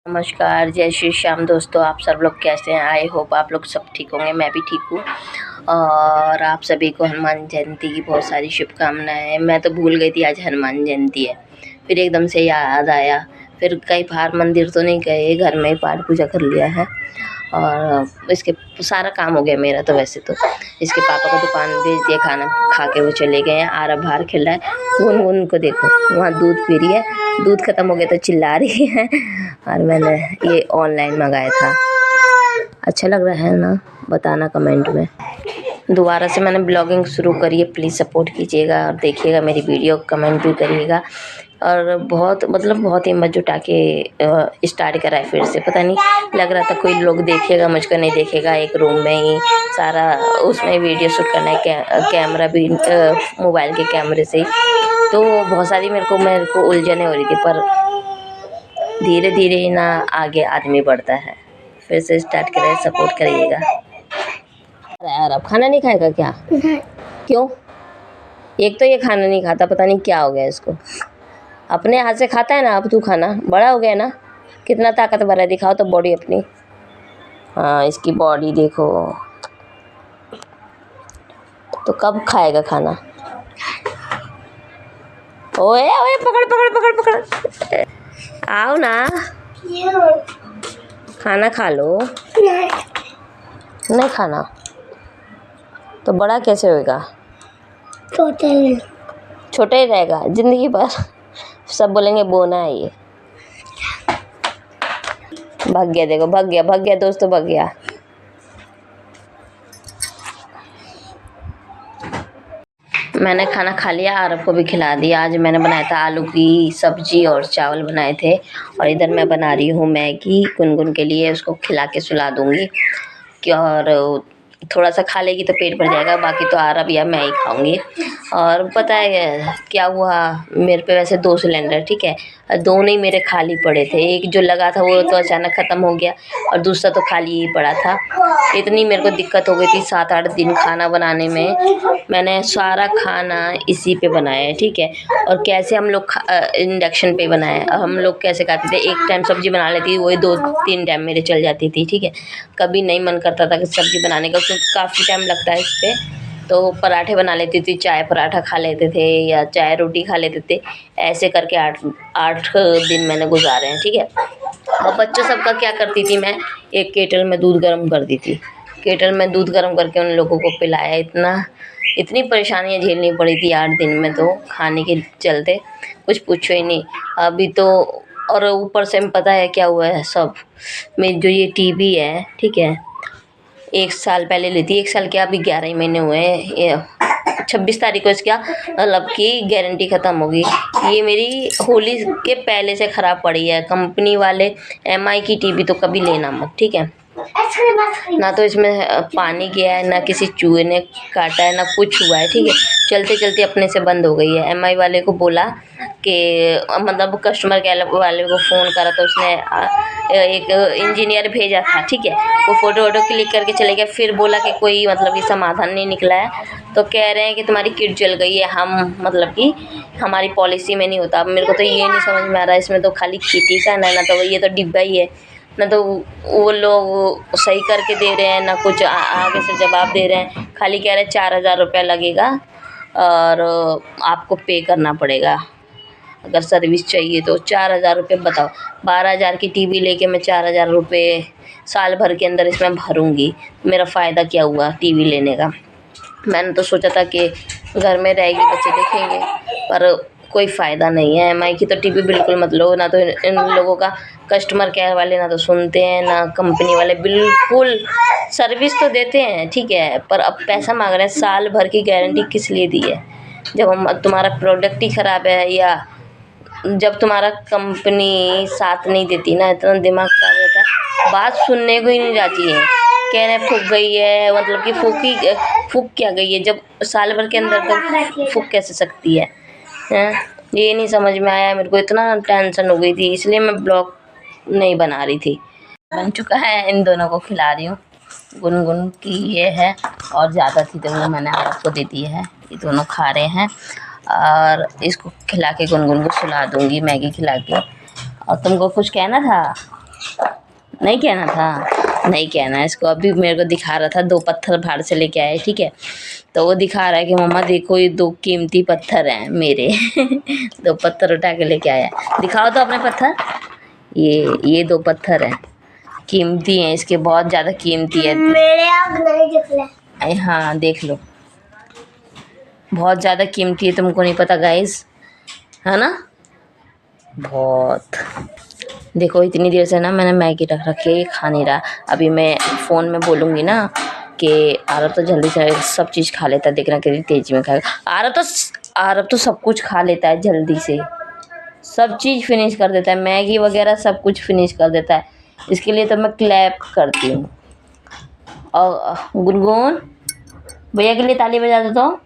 नमस्कार, जय श्री श्याम दोस्तों। आप सब लोग कैसे हैं? आई होप आप लोग सब ठीक होंगे। मैं भी ठीक हूँ और आप सभी को हनुमान जयंती की बहुत सारी शुभकामनाएं। मैं तो भूल गई थी आज हनुमान जयंती है, फिर एकदम से याद आया। फिर कहीं बाहर मंदिर तो नहीं गए, घर में ही पाठ पूजा कर लिया है और इसके सारा काम हो गया मेरा। तो वैसे तो इसके पापा को दुकान भेज दिया, खाना खा के वो चले गए हैं। आरव बाहर खेल रहा है। गुनगुन को देखो वहाँ दूध पी रही है, दूध ख़त्म हो गया तो चिल्ला रही है। और मैंने ये ऑनलाइन मंगाया था। अच्छा लग रहा है ना? बताना कमेंट में। दोबारा से मैंने ब्लॉगिंग शुरू करी है, प्लीज़ सपोर्ट कीजिएगा और देखिएगा मेरी वीडियो, कमेंट भी करिएगा। और बहुत हिम्मत जुटा के स्टार्ट करा है फिर से। पता नहीं लग रहा था कोई लोग देखेगा, मुझको नहीं देखेगा। एक रूम में ही सारा उसमें वीडियो शूट करना है, कैमरा भी मोबाइल के कैमरे से ही। तो बहुत सारी मेरे को उलझने हो रही थी, पर धीरे धीरे ना आगे आदमी बढ़ता है। फिर से स्टार्ट करें, सपोर्ट करिएगा। यार अब खाना नहीं खाएगा क्या? क्यों? एक तो ये खाना नहीं खाता, पता नहीं क्या हो गया इसको। अपने हाथ से खाता है ना। अब तू खाना, बड़ा हो गया ना, कितना ताकतवर है। दिखाओ तो बॉडी अपनी। हाँ, इसकी बॉडी देखो। तो कब खाएगा खाना? ओए ओए, पकड़ पकड़ पकड़ पकड़, आओ ना, खाना खा लो। नहीं खाना तो बड़ा कैसे होएगा? छोटे ही रहेगा जिंदगी भर। सब बोलेंगे बोना है ये। भाग गया, देखो भाग गया दोस्तों, भाग गया। मैंने खाना खा लिया, आरव को भी खिला दिया। आज मैंने बनाया था आलू की सब्जी और चावल बनाए थे। और इधर मैं बना रही हूँ मैगी गुनगुन के लिए, उसको खिला के सुला दूँगी। और थोड़ा सा खा लेगी तो पेट भर जाएगा, बाकी तो आरव या मैं ही खाऊंगी। और पता है क्या हुआ मेरे पे? वैसे 2 सिलेंडर, ठीक है, 2 नहीं मेरे खाली पड़े थे। एक जो लगा था वो तो अचानक ख़त्म हो गया और दूसरा तो खाली ही पड़ा था। इतनी मेरे को दिक्कत हो गई थी 7-8 दिन खाना बनाने में। मैंने सारा खाना इसी पे बनाया है, ठीक है। और कैसे हम लोग इंडक्शन पे बनाए। हम लोग कैसे खाते थे, एक टाइम सब्ज़ी बना लेती, वही 2-3 टाइम मेरे चल जाती थी, ठीक है। कभी नहीं मन करता था कि सब्ज़ी बनाने का, क्योंकि काफ़ी टाइम लगता है इस पर। तो पराठे बना लेती थी, चाय पराठा खा लेते थे या चाय रोटी खा लेते थे। ऐसे करके 8 दिन मैंने गुजारे हैं, ठीक है। और बच्चों सबका क्या करती थी मैं, एक केटल में दूध गर्म कर दी थी। केटल में दूध गर्म करके उन लोगों को पिलाया। इतनी परेशानियाँ झेलनी पड़ी थी 8 दिन में तो, खाने के चलते कुछ पूछो ही नहीं। अभी तो और ऊपर से पता है क्या हुआ है सब। मेरी जो ये टीवी है, ठीक है, 1 साल पहले ली थी। 1 साल क्या, अभी 11 ही महीने हुए हैं। ये 26 तारीख को इसका मतलब की गारंटी ख़त्म होगी। ये मेरी होली के पहले से ख़राब पड़ी है। कंपनी वाले एमआई की टीवी तो कभी लेना मत, ठीक है। ना तो इसमें पानी गया है, ना किसी चूहे ने काटा है, ना कुछ हुआ है, ठीक है। चलते चलते अपने से बंद हो गई है। एमआई वाले को बोला कि मतलब कस्टमर केयर वाले को फ़ोन करा तो उसने एक इंजीनियर भेजा था, ठीक है। वो फ़ोटो क्लिक करके चले गए। फिर बोला कि कोई मतलब कि समाधान नहीं निकला है, तो कह रहे हैं कि तुम्हारी किट जल गई है। हम मतलब कि हमारी पॉलिसी में नहीं होता। अब मेरे को तो ये नहीं समझ में आ रहा है, इसमें तो खाली किट का ना तो ये तो डिब्बा ही है, ना तो वो लोग सही करके दे रहे हैं, ना कुछ आगे से जवाब दे रहे हैं। खाली कह रहे हैं 4000 रुपया लगेगा और आपको पे करना पड़ेगा अगर सर्विस चाहिए तो। 4000 रुपये बताओ। 12,000 की टीवी लेके मैं 4000 रुपये साल भर के अंदर इसमें भरूँगी, मेरा फ़ायदा क्या हुआ टीवी लेने का? मैंने तो सोचा था कि घर में रहेगी, बच्चे देखेंगे, पर कोई फ़ायदा नहीं है। एमआई की तो टीवी बिल्कुल मत लो। ना तो इन लोगों का कस्टमर केयर वाले ना तो सुनते हैं, ना कंपनी वाले बिल्कुल। सर्विस तो देते हैं, ठीक है, पर अब पैसा मांग रहे हैं। साल भर की गारंटी किस लिए दी है जब हम तुम्हारा प्रोडक्ट ही ख़राब है, या जब तुम्हारा कंपनी साथ नहीं देती ना। इतना दिमाग ख़राब रहता है, बात सुनने को ही नहीं जाती है। कह रहे फूक गई है, मतलब कि फूक क्या गई है? जब साल भर के अंदर तो फूक कैसे सकती है? हैं, ये नहीं समझ में आया मेरे को। इतना टेंशन हो गई थी, इसलिए मैं ब्लॉग नहीं बना रही थी। बन चुका है, इन दोनों को खिला रही हूँ। गुनगुन की ये है और ज़्यादा थी तो वो मैंने आपको दे दी है। ये दोनों खा रहे हैं और इसको खिला के गुनगुन को सुला दूँगी मैगी खिला के। और तुमको कुछ कहना था? नहीं कहना था, नहीं कहना है इसको। अभी मेरे को दिखा रहा था 2 पत्थर बाहर से लेके आए, ठीक है। तो वो दिखा रहा है कि मम्मा देखो ये 2 कीमती पत्थर हैं मेरे। 2 पत्थर उठा के लेके आया। दिखाओ तो अपने पत्थर। ये 2 पत्थर हैं, कीमती हैं, इसके बहुत ज़्यादा कीमती है। मेरे आप नहीं दिख रहे। हाँ देख लो, बहुत ज़्यादा कीमती है, तुमको नहीं पता गाइस, है ना। बहुत देखो, इतनी देर से ना मैंने मैगी रख रखी है, ये खा नहीं रहा। अभी मैं फ़ोन में बोलूँगी ना कि आरब तो जल्दी से सब चीज़ खा लेता है, देखना कितनी तेज़ी में खाएगा। आरब तो सब कुछ खा लेता है जल्दी से, सब चीज़ फिनिश कर देता है, मैगी वगैरह सब कुछ फिनिश कर देता है। इसके लिए तो मैं क्लैप करती हूँ। और गुनगुन भैया के लिए ताली बजा दो तो।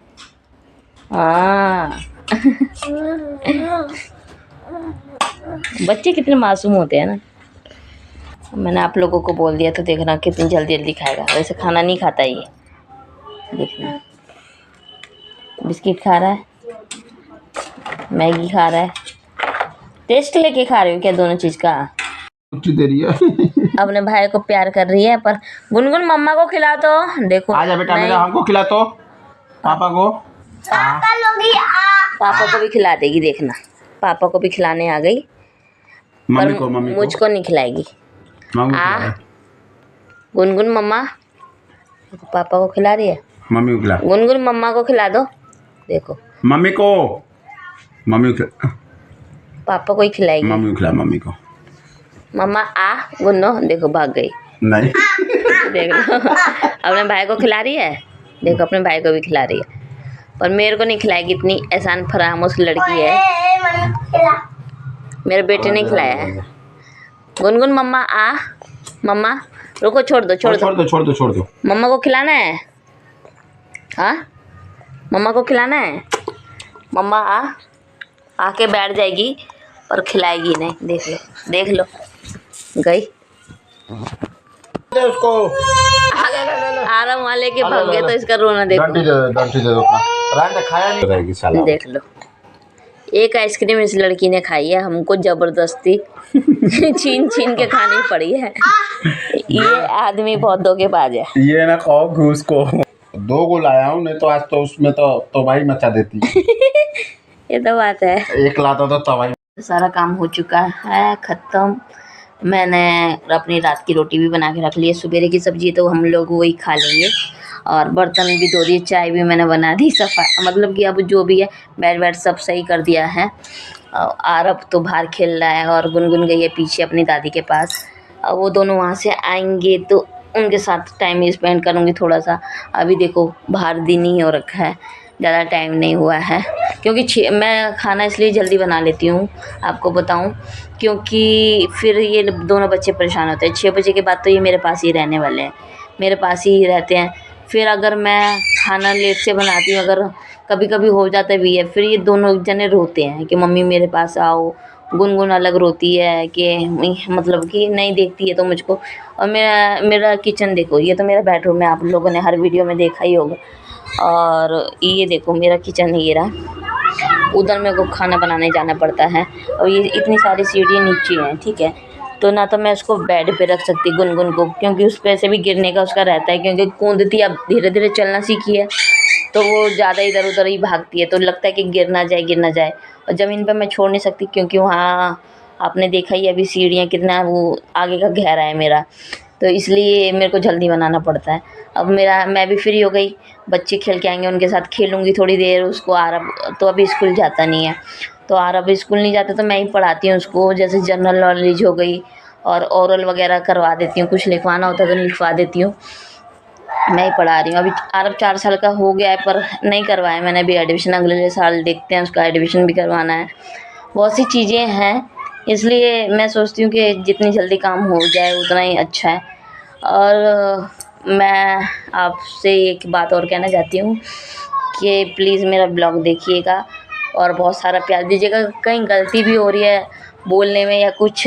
हाँ। बच्चे कितने मासूम होते हैं ना। मैंने आप लोगों को बोल दिया तो देखना कितनी जल्दी जल्दी खाएगा। वैसे खाना नहीं खाता ये, देखना बिस्किट खा रहा है, मैगी खा रहा है। टेस्ट लेके खा रही हो क्या दोनों चीज़ का? कुछ दे रही है। अपने भाई को प्यार कर रही है, पर गुनगुन मम्मा को खिला तो। देखो आजा बेटा मेरा, हमको खिला तो, पापा को। पापा को भी खिला देगी, देखना पापा को भी खिलाने आ गई, पर मुझको नहीं खिलाएगी। गुनगुन मम्मा पापा को खिला रही है, मम्मी को खिला। गुनगुन मम्मा को खिला दो। देखो मम्मी को खिला, पापा को ही खिलाएगी। मम्मी को खिला, मम्मी को। मम्मा आ गुन्नो, देखो भाग गई। नहीं। देख लो, अपने भाई को खिला रही है, देखो अपने भाई को भी खिला रही है, पर मेरे को नहीं खिलाएगी। इतनी एहसान फरामोश लड़की है। मेरे बेटे ने खिलाया है। गुनगुन मम्मा आ, मम्मा रुको, छोड़ दो। मम्मा को खिलाना है। हाँ मम्मा को खिलाना है। मम्मा आके बैठ जाएगी और खिलाएगी नहीं। देख लो गई। उसको आराम वाले के भाग गए तो इसका रोना देखो। डंटी दे दो अपना। खाया नहीं रहेगी साला। देख लो, एक आइसक्रीम इस लड़की ने खाई है, हमको जबरदस्ती छीन के खानी पड़ी है। ये आदमी बहुत धोखेबाज है। ये ना खाओ घूस को। 2 को लाया हूँ, नहीं तो आज तो उसमें तो तबाही मचा देती। ये तो बात है। एक लाता तो तबाही। सारा काम हो चुका है खत्म। मैंने अपनी रात की रोटी भी बना के रख ली है। सुबह की सब्जी तो हम लोग वही खा लेंगे, और बर्तन भी धो दिए, चाय भी मैंने बना दी, सफाई मतलब कि अब जो भी है बेड सब सही कर दिया है। आरब तो बाहर खेल रहा है और गुनगुन गई है पीछे अपनी दादी के पास। अब वो दोनों वहाँ से आएंगे तो उनके साथ टाइम स्पेंड करूँगी थोड़ा सा। अभी देखो बाहर दिन ही हो रखा है, ज़्यादा टाइम नहीं हुआ है, क्योंकि मैं खाना इसलिए जल्दी बना लेती हूँ आपको बताऊँ, क्योंकि फिर ये दोनों बच्चे परेशान होते हैं। 6 बजे के बाद तो ये मेरे पास ही रहने वाले हैं, मेरे पास ही रहते हैं। फिर अगर मैं खाना लेट से बनाती हूँ, अगर कभी कभी हो जाता भी है, फिर ये दोनों जने रोते हैं कि मम्मी मेरे पास आओ। गुनगुन अलग रोती है कि मतलब कि नहीं देखती है तो मुझको। और मेरा किचन देखो, ये तो मेरा बेडरूम है, आप लोगों ने हर वीडियो में देखा ही होगा। और ये देखो मेरा किचन ये रहा, उधर मेरे को खाना बनाने जाना पड़ता है, और ये इतनी सारी सीढ़ियाँ नीचे हैं, ठीक है। तो ना तो मैं उसको बेड पे रख सकती गुनगुन को, क्योंकि उस पर से भी गिरने का उसका रहता है, क्योंकि कूदती अब धीरे धीरे चलना सीखी है तो वो ज़्यादा इधर उधर ही भागती है, तो लगता है कि गिर ना जाए। और ज़मीन पर मैं छोड़ नहीं सकती, क्योंकि वहाँ आपने देखा ही अभी सीढ़ियाँ कितना वो आगे का गहरा है मेरा, तो इसलिए मेरे को जल्दी बनाना पड़ता है। अब मैं भी फ्री हो गई, बच्चे खेल के आएंगे, उनके साथ खेलूँगी थोड़ी देर। उसको आरब तो अभी स्कूल जाता नहीं है, तो आरब स्कूल नहीं जाता तो मैं ही पढ़ाती हूँ उसको, जैसे जनरल नॉलेज हो गई और ओरल वगैरह करवा देती हूँ, कुछ लिखवाना होता है तो लिखवा देती हूँ, मैं ही पढ़ा रही हूँ। अभी आरब 4 साल का हो गया है, पर नहीं करवाया मैंने अभी एडमिशन, अगले साल देखते हैं, उसका एडमिशन भी करवाना है। बहुत सी चीज़ें हैं, इसलिए मैं सोचती हूँ कि जितनी जल्दी काम हो जाए उतना ही अच्छा है। और मैं आपसे एक बात और कहना चाहती हूँ कि प्लीज़ मेरा ब्लॉग देखिएगा और बहुत सारा प्यार दीजिएगा। कहीं गलती भी हो रही है बोलने में या कुछ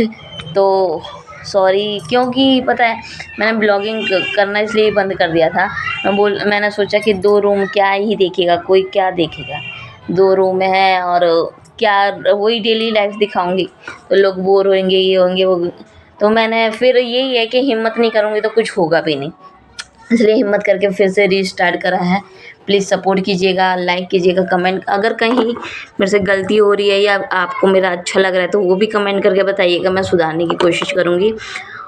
तो सॉरी, क्योंकि पता है मैंने ब्लॉगिंग करना इसलिए बंद कर दिया था। मैंने सोचा कि 2 रूम क्या ही देखेगा, कोई क्या देखेगा, 2 रूम है और क्या वही डेली लाइफ दिखाऊंगी तो लोग बोर होंगे, ये होंगे वो, तो मैंने फिर यही है कि हिम्मत नहीं करूँगी तो कुछ होगा भी नहीं, इसलिए हिम्मत करके फिर से रीस्टार्ट करा है। प्लीज़ सपोर्ट कीजिएगा, लाइक कीजिएगा, कमेंट अगर कहीं मेरे से गलती हो रही है या आपको मेरा अच्छा लग रहा है तो वो भी कमेंट करके बताइएगा, मैं सुधारने की कोशिश करूँगी।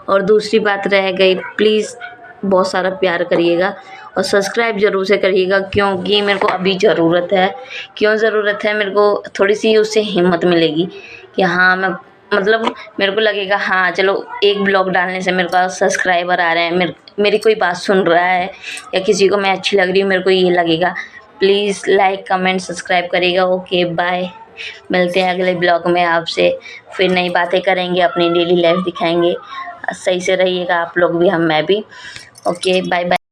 और दूसरी बात रह गई, प्लीज़ बहुत सारा प्यार करिएगा और सब्सक्राइब ज़रूर से करिएगा, क्योंकि मेरे को अभी ज़रूरत है। क्यों ज़रूरत है? मेरे को थोड़ी सी उससे हिम्मत मिलेगी कि हाँ मैं मतलब मेरे को लगेगा हाँ चलो एक ब्लॉग डालने से मेरे पास सब्सक्राइबर आ रहे हैं, मेरी कोई बात सुन रहा है या किसी को मैं अच्छी लग रही हूँ, मेरे को ये लगेगा। प्लीज़ लाइक कमेंट सब्सक्राइब करिएगा। ओके बाय, मिलते हैं अगले ब्लॉग में आपसे, फिर नई बातें करेंगे, अपनी डेली लाइफ दिखाएंगे। सही से रहिएगा आप लोग भी, मैं भी। Okay bye bye.